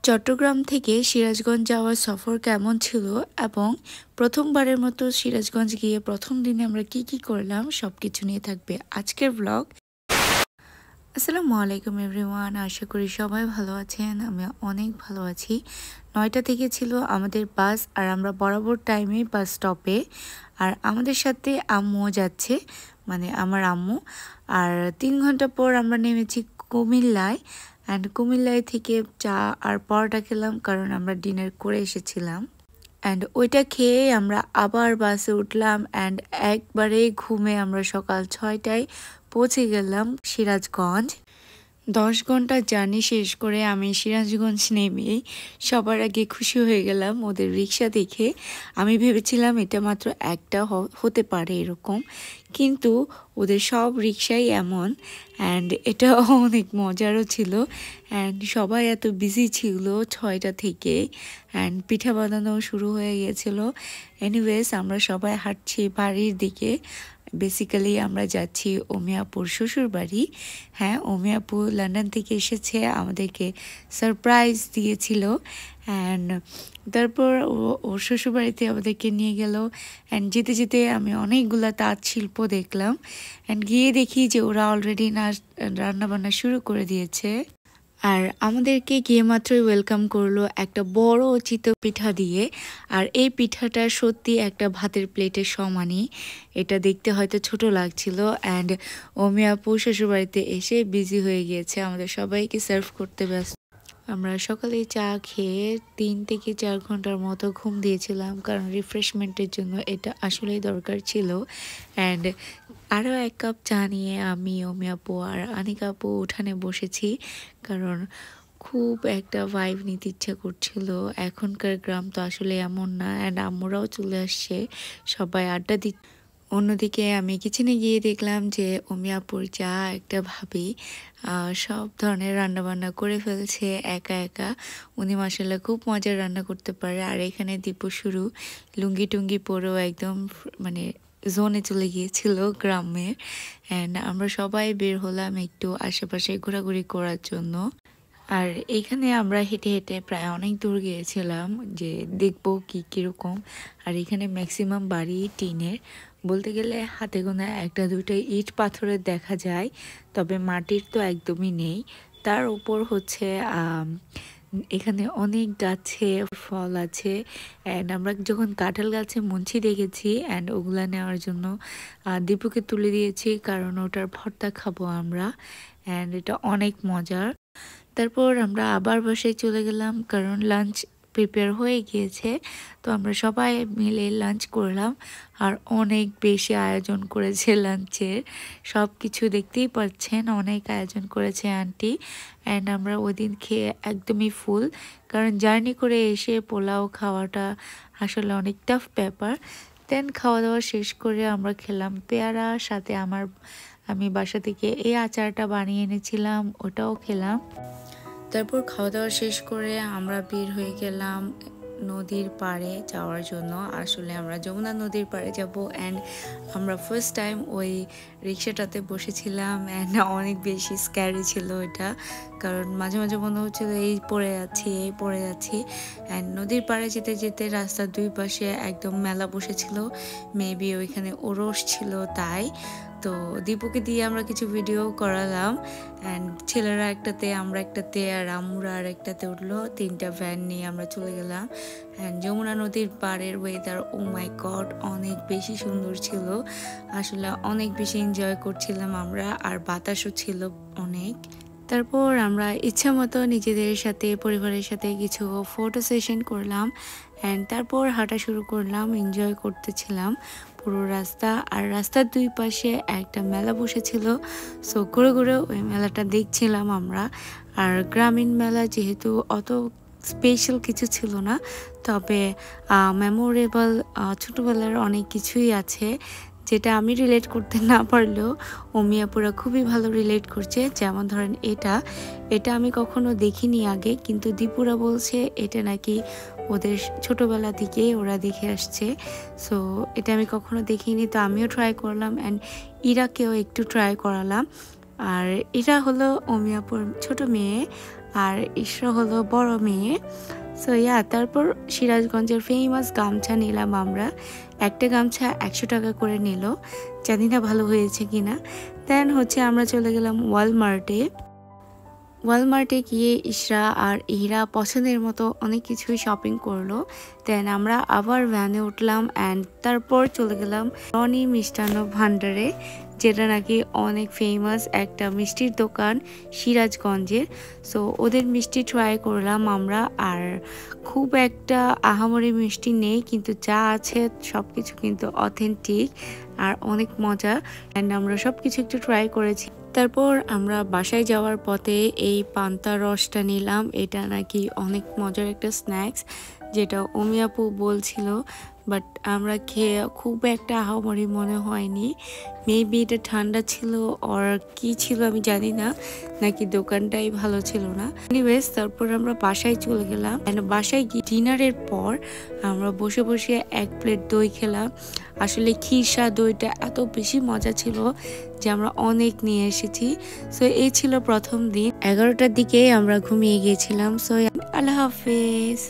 চট্টগ্রাম থেকে সিরাজগঞ্জ যাওয়ার সফর কেমন ছিল এবং প্রথমবারের মতো সিরাজগঞ্জ গিয়ে প্রথম দিনে আমরা কি করলাম সবকিছু নিয়ে থাকবে আজকের ব্লগ। আসসালামু আলাইকুম এভরিওয়ান, আশা করি সবাই ভালো আছেন। আমি অনেক ভালো আছি। 9টা থেকে ছিল আমাদের বাস আর আমরা বরাবর টাইমে বাস স্টপে, আর আমাদের সাথে আম্মুও যাচ্ছে, মানে আমার আম্মু। আর 3 ঘন্টা পর আমরা নেমেছি কুমিল্লায়। অ্যান্ড কুমিল্লায় থেকে চা আর পরোটা খেলাম, কারণ আমরা ডিনার করে এসেছিলাম। অ্যান্ড ওইটা খেয়ে আমরা আবার বাসে উঠলাম অ্যান্ড একবারে ঘুমে আমরা সকাল 6টায় পৌঁছে গেলাম সিরাজগঞ্জ। 10 ঘন্টা জার্নি শেষ করে আমি সিরাজগঞ্জ নেমেই সবার আগে খুশি হয়ে গেলাম ওদের রিক্সা দেখে। আমি ভেবেছিলাম এটা মাত্র একটা হতে পারে এরকম, কিন্তু ওদের সব রিক্সাই এমন। অ্যান্ড এটা অনেক মজারও ছিল। অ্যান্ড সবাই এত বিজি ছিল 6টা থেকে, অ্যান্ড পিঠা বানানো শুরু হয়ে গিয়েছিল। এনিওয়েজ আমরা সবাই হাঁটছি বাড়ির দিকে। বেসিক্যালি আমরা যাচ্ছি অমিয়াপুর শ্বশুর বাড়ি। হ্যাঁ, অমিয়াপু লন্ডন থেকে এসেছে, আমাদেরকে সারপ্রাইজ দিয়েছিল। অ্যান্ড তারপর ওর শ্বশুরবাড়িতে আমাদেরকে নিয়ে গেল। অ্যান্ড যেতে যেতে আমি অনেকগুলা তাঁত শিল্প দেখলাম। অ্যান্ড গিয়ে দেখি যে ওরা অলরেডি রান্নাবান্না শুরু করে দিয়েছে। আর আমাদেরকে গিয়ে মাত্রই ওয়েলকাম করলো একটা বড় চিতই পিঠা দিয়ে। আর এই পিঠাটা সত্যি একটা ভাতের প্লেটের সমানই। এটা দেখতে হয়তো ছোট লাগছিল। অ্যান্ড অমিয়াপু শ্বশুরবাড়িতে এসে বিজি হয়ে গিয়েছে, আমাদের সবাইকে সার্ভ করতে ব্যস্ত। আমরা সকালে চা খেয়ে 3 থেকে 4 ঘন্টার মতো ঘুম দিয়েছিলাম, কারণ রিফ্রেশমেন্টের জন্য এটা আসলেই দরকার ছিল। অ্যান্ড আরও 1 কাপ চা নিয়ে আমি, অমি আপু আর আনিকা আপু উঠানে বসেছি, কারণ খুব একটা ভাইব নিতে ইচ্ছা করছিল। এখনকার গ্রাম তো আসলে এমন না। অ্যান্ড আম্মুরাও চলে আসছে, সবাই আড্ডা দিচ্ছে। অন্যদিকে আমি কিচেনে গিয়ে দেখলাম যে অমি আপুর যা একটা ভাবি সব ধরনের রান্নাবান্না করে ফেলছে একা একা। উনি মাসাল্লাহ খুব মজার রান্না করতে পারে। আর এখানে দীপু শুরু লুঙ্গি টুঙ্গি পরেও একদম মানে জোনে চলে গিয়েছিল গ্রামে। অ্যান্ড আমরা সবাই বের হলাম একটু আশেপাশে ঘোরাঘুরি করার জন্য। আর এইখানে আমরা হেঁটে হেঁটে প্রায় অনেক দূর গিয়েছিলাম যে দেখবো কীরকম। আর এখানে ম্যাক্সিমাম বাড়ি টিনের, বলতে গেলে হাতে গোনা 1-2টা ইট পাথরের দেখা যায়, তবে মাটির তো একদমই নেই। তার উপর হচ্ছে এখানে অনেক গাছে ফল আছে। অ্যান্ড আমরা যখন কাঁঠাল গাছে মুন্সি দেখেছি, অ্যান্ড ওগুলা নেওয়ার জন্য দীপুকে তুলে দিয়েছি, কারণ ওটার ভর্তা খাবো আমরা। অ্যান্ড এটা অনেক মজার। তারপর আমরা আবার বাসায় চলে গেলাম, কারণ লাঞ্চ প্রিপেয়ার হয়ে গিয়েছে। তো আমরা সবাই মিলে লাঞ্চ করলাম। আর অনেক বেশি আয়োজন করেছে লাঞ্চের, সব কিছু দেখতেই পাচ্ছেন, অনেক আয়োজন করেছে আন্টি। অ্যান্ড আমরা ওই দিন খেয়ে একদমই ফুল, কারণ জার্নি করে এসে পোলাও খাওয়াটা আসলে অনেক টাফ ব্যাপার। দেন খাওয়া দাওয়া শেষ করে আমরা খেলাম পেয়ারা, সাথে আমি বাসা থেকে এই আচারটা বানিয়ে এনেছিলাম, ওটাও খেলাম। তারপর খাওয়া দাওয়া শেষ করে আমরা বের হয়ে গেলাম নদীর পাড়ে যাওয়ার জন্য। আসলে আমরা যমুনা নদীর পাড়ে যাব। অ্যান্ড আমরা ফার্স্ট টাইম ওই রিক্সাটাতে বসেছিলাম, অ্যান্ড অনেক বেশি স্ক্যারি ছিল এটা, কারণ মাঝে মাঝে মনে হচ্ছিল এই পড়ে যাচ্ছি। অ্যান্ড নদীর পাড়ে যেতে যেতে রাস্তার 2 পাশে একদম মেলা বসেছিল, মেবি ওইখানে ওরস ছিল তাই। তো দীপুকে দিয়ে আমরা কিছু ভিডিও করালাম। অ্যান্ড ছেলেরা একটাতে, আমরা একটাতে, আর আম্মুরা আর একটাতে উঠলো। 3টা ভ্যান নিয়ে আমরা চলে গেলাম। অ্যান্ড যমুনা নদীর পাড়ের ওয়েদার, ও মাই গড, অনেক বেশি সুন্দর ছিল। আসলে অনেক বেশি এনজয় করছিলাম আমরা, আর বাতাসও ছিল অনেক। তারপর আমরা ইচ্ছা মতো নিজেদের সাথে, পরিবারের সাথে কিছু ফটো সেশন করলাম। অ্যান্ড তারপর হাঁটা শুরু করলাম, এনজয় করতেছিলাম পুরো রাস্তা। আর রাস্তার 2 পাশে একটা মেলা বসেছিল, সো ঘুরে ঘুরে ওই মেলাটা দেখছিলাম আমরা। আর গ্রামীণ মেলা যেহেতু অত স্পেশাল কিছু ছিল না, তবে মেমোরেবল ছোটোবেলার অনেক কিছুই আছে, যেটা আমি রিলেট করতে না পারলেও অমিয়াপুরা খুবই ভালো রিলেট করছে। যেমন ধরেন এটা আমি কখনো দেখিনি আগে, কিন্তু দীপুরা বলছে এটা নাকি ওদের ছোটোবেলা থেকে ওরা দেখে আসছে। সো এটা আমি কখনো দেখিনি, তো আমিও ট্রাই করলাম। অ্যান্ড ইরাকেও একটু ট্রাই করালাম। আর এটা হলো অমিয়াপুর ছোট মেয়ে, আর ইশরা হলো বড় মেয়ে। সো তারপর সিরাজগঞ্জের ফেমাস গামছা নিলাম আমরা। একটা গামছা 100 টাকা করে নিল, জানি না ভালো হয়েছে কিনা। দেন আমরা চলে গেলাম ওয়ালমার্টে গিয়ে ইশরা আর ইহরা পছন্দের মতো অনেক কিছুই শপিং করলো। দেন আমরা আবার ভ্যানে উঠলাম অ্যান্ড তারপর চলে গেলাম রনি মিষ্টান্ন ভান্ডারে, যেটা নাকি অনেক ফেমাস একটা মিষ্টির দোকান সিরাজগঞ্জের। সো ওদের মিষ্টি ট্রাই করলাম আমরা। আর খুব একটা আহামরি মিষ্টি নেই, কিন্তু যা আছে সব কিছু কিন্তু অথেন্টিক আর অনেক মজা। অ্যান্ড আমরা সব কিছু একটু ট্রাই করেছি। তারপর আমরা বাসায় যাওয়ার পথে এই পান্তা রসটা নিলাম। এটা নাকি অনেক মজার একটা স্ন্যাক্স, যেটা অমি আপু বলছিল, বাট আমরা খেয়ে খুব একটা আহামরি মনে হয়নি। মেবি এটা ঠান্ডা ছিল আর কি ছিল আমি জানি না, নাকি দোকানটাই ভালো ছিল না। এনিওয়েজ তারপর আমরা বাসায় চলে গেলাম। বাসায় গিয়ে ডিনারের পর আমরা বসে বসে 1 প্লেট দই খেলাম। আসলে খিরসা দইটা এত বেশি মজা ছিল যে আমরা অনেক নিয়ে এসেছি। সো এই ছিল প্রথম দিন। 11টার দিকে আমরা ঘুমিয়ে গিয়েছিলাম। সো আল্লাহ হাফেজ।